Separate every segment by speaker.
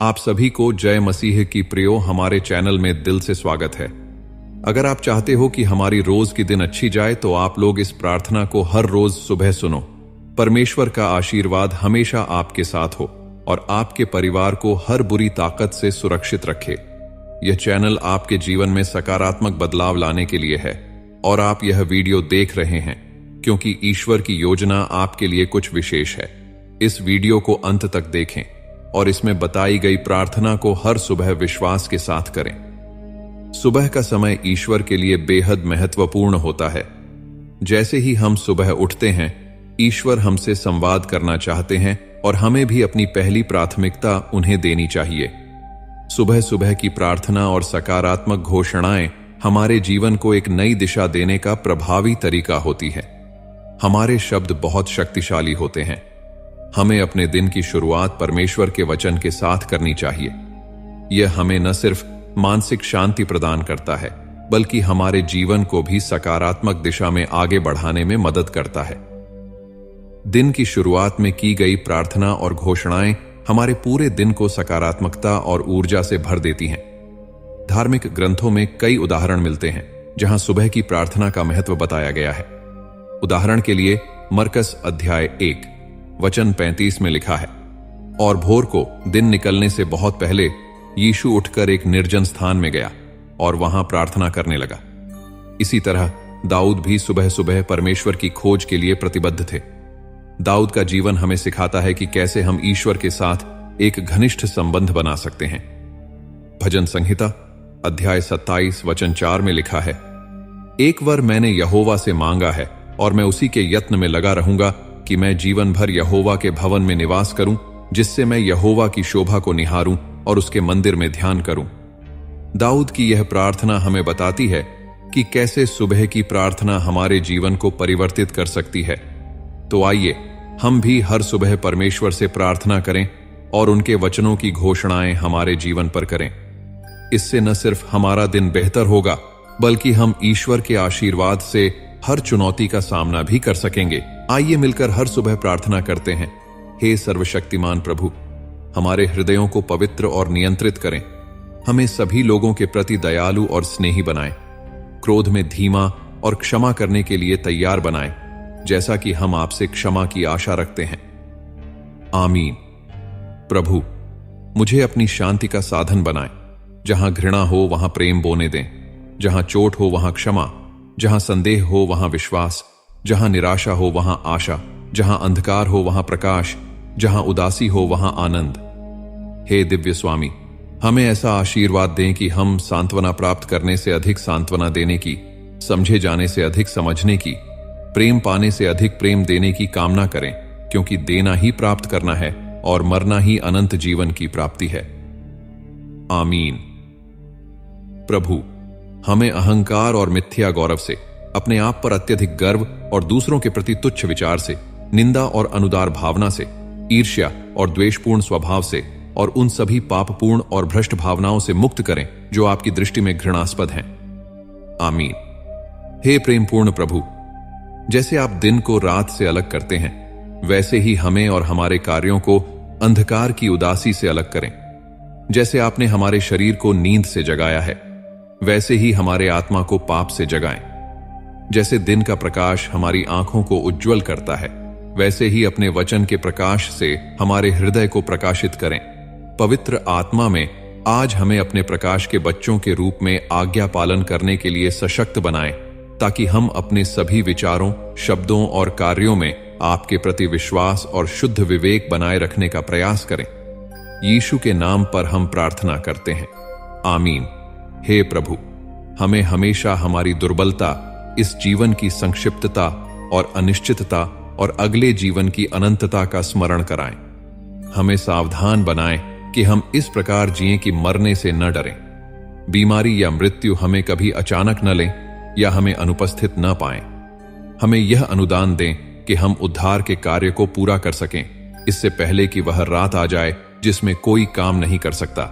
Speaker 1: आप सभी को जय मसीह की प्रियो हमारे चैनल में दिल से स्वागत है। अगर आप चाहते हो कि हमारी रोज की दिन अच्छी जाए तो आप लोग इस प्रार्थना को हर रोज सुबह सुनो। परमेश्वर का आशीर्वाद हमेशा आपके साथ हो और आपके परिवार को हर बुरी ताकत से सुरक्षित रखे। यह चैनल आपके जीवन में सकारात्मक बदलाव लाने के लिए है और आप यह वीडियो देख रहे हैं क्योंकि ईश्वर की योजना आपके लिए कुछ विशेष है। इस वीडियो को अंत तक देखें और इसमें बताई गई प्रार्थना को हर सुबह विश्वास के साथ करें। सुबह का समय ईश्वर के लिए बेहद महत्वपूर्ण होता है। जैसे ही हम सुबह उठते हैं, ईश्वर हमसे संवाद करना चाहते हैं और हमें भी अपनी पहली प्राथमिकता उन्हें देनी चाहिए। सुबह सुबह की प्रार्थना और सकारात्मक घोषणाएं हमारे जीवन को एक नई दिशा देने का प्रभावी तरीका होती है। हमारे शब्द बहुत शक्तिशाली होते हैं। हमें अपने दिन की शुरुआत परमेश्वर के वचन के साथ करनी चाहिए। यह हमें न सिर्फ मानसिक शांति प्रदान करता है बल्कि हमारे जीवन को भी सकारात्मक दिशा में आगे बढ़ाने में मदद करता है। दिन की शुरुआत में की गई प्रार्थना और घोषणाएं हमारे पूरे दिन को सकारात्मकता और ऊर्जा से भर देती हैं। धार्मिक ग्रंथों में कई उदाहरण मिलते हैं जहां सुबह की प्रार्थना का महत्व बताया गया है। उदाहरण के लिए मरकस अध्याय 1 वचन 35 में लिखा है, और भोर को दिन निकलने से बहुत पहले यीशु उठकर एक निर्जन स्थान में गया और वहां प्रार्थना करने लगा। इसी तरह दाऊद भी सुबह सुबह परमेश्वर की खोज के लिए प्रतिबद्ध थे। दाऊद का जीवन हमें सिखाता है कि कैसे हम ईश्वर के साथ एक घनिष्ठ संबंध बना सकते हैं। भजन संहिता अध्याय 27 वचन 4 में लिखा है, एक वर मैंने यहोवा से मांगा है और मैं उसी के यत्न में लगा रहूंगा कि मैं जीवन भर यहोवा के भवन में निवास करूं, जिससे मैं यहोवा की शोभा को निहारूं और उसके मंदिर में ध्यान करूं। दाऊद की यह प्रार्थना हमें बताती है कि कैसे सुबह की प्रार्थना हमारे जीवन को परिवर्तित कर सकती है। तो आइए हम भी हर सुबह परमेश्वर से प्रार्थना करें और उनके वचनों की घोषणाएं हमारे जीवन पर करें। इससे न सिर्फ हमारा दिन बेहतर होगा बल्कि हम ईश्वर के आशीर्वाद से हर चुनौती का सामना भी कर सकेंगे। आइए मिलकर हर सुबह प्रार्थना करते हैं। हे सर्वशक्तिमान प्रभु, हमारे हृदयों को पवित्र और नियंत्रित करें। हमें सभी लोगों के प्रति दयालु और स्नेही बनाएं। क्रोध में धीमा और क्षमा करने के लिए तैयार बनाएं, जैसा कि हम आपसे क्षमा की आशा रखते हैं। आमीन। प्रभु, मुझे अपनी शांति का साधन बनाएं। जहां घृणा हो वहां प्रेम बोने दें, जहां चोट हो वहां क्षमा, जहां संदेह हो वहां विश्वास, जहां निराशा हो वहां आशा, जहां अंधकार हो वहां प्रकाश, जहां उदासी हो वहां आनंद। हे दिव्य स्वामी, हमें ऐसा आशीर्वाद दें कि हम सांत्वना प्राप्त करने से अधिक सांत्वना देने की, समझे जाने से अधिक समझने की, प्रेम पाने से अधिक प्रेम देने की कामना करें, क्योंकि देना ही प्राप्त करना है और मरना ही अनंत जीवन की प्राप्ति है। आमीन। प्रभु, हमें अहंकार और मिथ्या गौरव से, अपने आप पर अत्यधिक गर्व और दूसरों के प्रति तुच्छ विचार से, निंदा और अनुदार भावना से, ईर्ष्या और द्वेषपूर्ण स्वभाव से और उन सभी पापपूर्ण और भ्रष्ट भावनाओं से मुक्त करें जो आपकी दृष्टि में घृणास्पद हैं। आमीन। हे प्रेमपूर्ण प्रभु, जैसे आप दिन को रात से अलग करते हैं, वैसे ही हमें और हमारे कार्यों को अंधकार की उदासी से अलग करें। जैसे आपने हमारे शरीर को नींद से जगाया है, वैसे ही हमारे आत्मा को पाप से जगाएं। जैसे दिन का प्रकाश हमारी आंखों को उज्जवल करता है, वैसे ही अपने वचन के प्रकाश से हमारे हृदय को प्रकाशित करें। पवित्र आत्मा में आज हमें अपने प्रकाश के बच्चों के रूप में आज्ञा पालन करने के लिए सशक्त बनाएं, ताकि हम अपने सभी विचारों, शब्दों और कार्यों में आपके प्रति विश्वास और शुद्ध विवेक बनाए रखने का प्रयास करें। यीशु के नाम पर हम प्रार्थना करते हैं। आमीन। हे प्रभु, हमें हमेशा हमारी दुर्बलता, इस जीवन की संक्षिप्तता और अनिश्चितता और अगले जीवन की अनंतता का स्मरण कराएं। हमें सावधान बनाएं कि हम इस प्रकार जिएं कि मरने से न डरें। बीमारी या मृत्यु हमें कभी अचानक न लें या हमें अनुपस्थित न पाएं। हमें यह अनुदान दें कि हम उद्धार के कार्य को पूरा कर सकें, इससे पहले कि वह रात आ जाए जिसमें कोई काम नहीं कर सकता,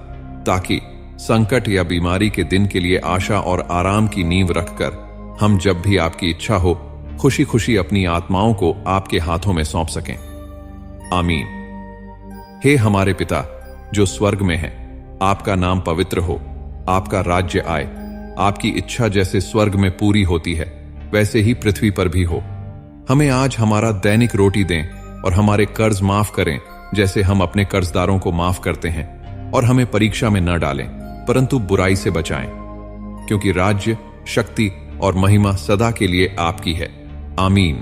Speaker 1: ताकि संकट या बीमारी के दिन के लिए आशा और आराम की नींव रखकर हम जब भी आपकी इच्छा हो खुशी खुशी अपनी आत्माओं को आपके हाथों में सौंप सकें। आमीन। हे हमारे पिता जो स्वर्ग में है। आपका नाम पवित्र हो, आपका राज्य आए, आपकी इच्छा जैसे स्वर्ग में पूरी होती है वैसे ही पृथ्वी पर भी हो। हमें आज हमारा दैनिक रोटी दें और हमारे कर्ज माफ करें जैसे हम अपने कर्जदारों को माफ करते हैं, और हमें परीक्षा में न डालें परंतु बुराई से बचाएं, क्योंकि राज्य, शक्ति और महिमा सदा के लिए आपकी है। आमीन।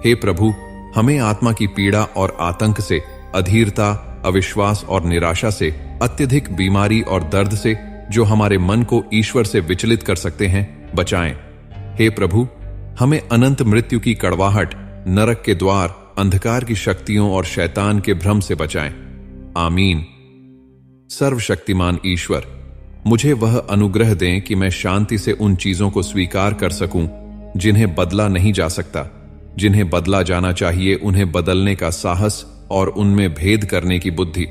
Speaker 1: हे प्रभु, हमें आत्मा की पीड़ा और आतंक से, अधीरता, अविश्वास और निराशा से, अत्यधिक बीमारी और दर्द से जो हमारे मन को ईश्वर से विचलित कर सकते हैं, बचाएं। हे प्रभु, हमें अनंत मृत्यु की कड़वाहट, नरक के द्वार, अंधकार की शक्तियों और शैतान के भ्रम से बचाएं। आमीन। सर्वशक्तिमान ईश्वर, मुझे वह अनुग्रह दें कि मैं शांति से उन चीजों को स्वीकार कर सकूं जिन्हें बदला नहीं जा सकता, जिन्हें बदला जाना चाहिए उन्हें बदलने का साहस और उनमें भेद करने की बुद्धि।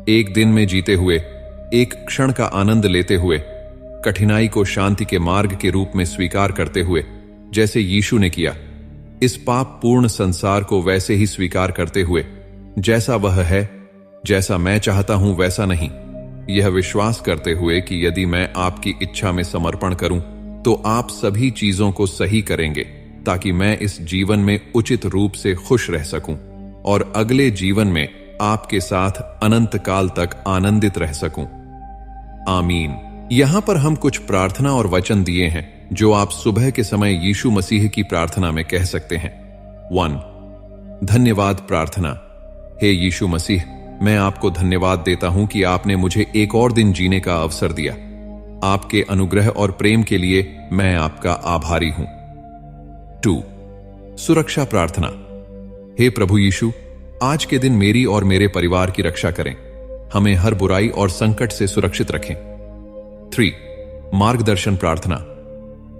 Speaker 1: एक दिन में जीते हुए, एक क्षण का आनंद लेते हुए, कठिनाई को शांति के मार्ग के रूप में स्वीकार करते हुए, जैसे यीशु ने किया। इस पाप पूर्ण संसार को वैसे ही स्वीकार करते हुए, जैसा वह है, जैसा मैं चाहता हूं वैसा नहीं, यह विश्वास करते हुए कि यदि मैं आपकी इच्छा में समर्पण करूं तो आप सभी चीजों को सही करेंगे ताकि मैं इस जीवन में उचित रूप से खुश रह सकूं और अगले जीवन में आपके साथ अनंत काल तक आनंदित रह सकूं। आमीन। यहां पर हम कुछ प्रार्थना और वचन दिए हैं जो आप सुबह के समय यीशु मसीह की प्रार्थना में कह सकते हैं। 1. धन्यवाद प्रार्थना। हे यीशु मसीह, मैं आपको धन्यवाद देता हूं कि आपने मुझे एक और दिन जीने का अवसर दिया। आपके अनुग्रह और प्रेम के लिए मैं आपका आभारी हूं। 2. सुरक्षा प्रार्थना। हे प्रभु यीशु, आज के दिन मेरी और मेरे परिवार की रक्षा करें, हमें हर बुराई और संकट से सुरक्षित रखें। 3. मार्गदर्शन प्रार्थना।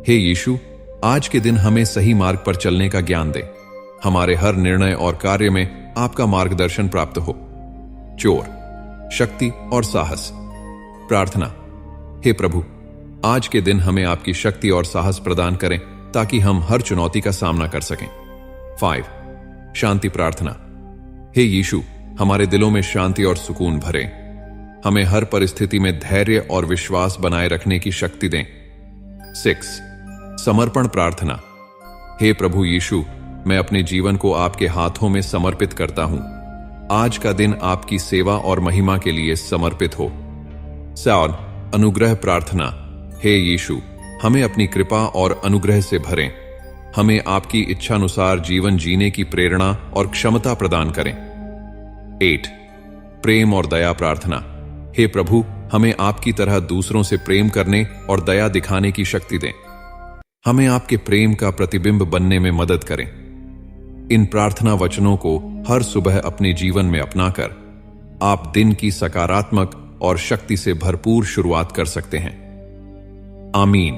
Speaker 1: हे यीशु, आज के दिन हमें सही मार्ग पर चलने का ज्ञान दें, हमारे हर निर्णय और कार्य में आपका मार्गदर्शन प्राप्त हो। 4. शक्ति और साहस प्रार्थना। हे प्रभु, आज के दिन हमें आपकी शक्ति और साहस प्रदान करें ताकि हम हर चुनौती का सामना कर सकें। 5. शांति प्रार्थना। हे यीशु, हमारे दिलों में शांति और सुकून भरें, हमें हर परिस्थिति में धैर्य और विश्वास बनाए रखने की शक्ति दें। 6. समर्पण प्रार्थना। हे प्रभु यीशु, मैं अपने जीवन को आपके हाथों में समर्पित करता हूं। आज का दिन आपकी सेवा और महिमा के लिए समर्पित हो। 7. अनुग्रह प्रार्थना। हे यीशु, हमें अपनी कृपा और अनुग्रह से भरें, हमें आपकी इच्छानुसार जीवन जीने की प्रेरणा और क्षमता प्रदान करें। 8. प्रेम और दया प्रार्थना। हे प्रभु, हमें आपकी तरह दूसरों से प्रेम करने और दया दिखाने की शक्ति दें, हमें आपके प्रेम का प्रतिबिंब बनने में मदद करें। इन प्रार्थना वचनों को हर सुबह अपने जीवन में अपनाकर आप दिन की सकारात्मक और शक्ति से भरपूर शुरुआत कर सकते हैं। आमीन।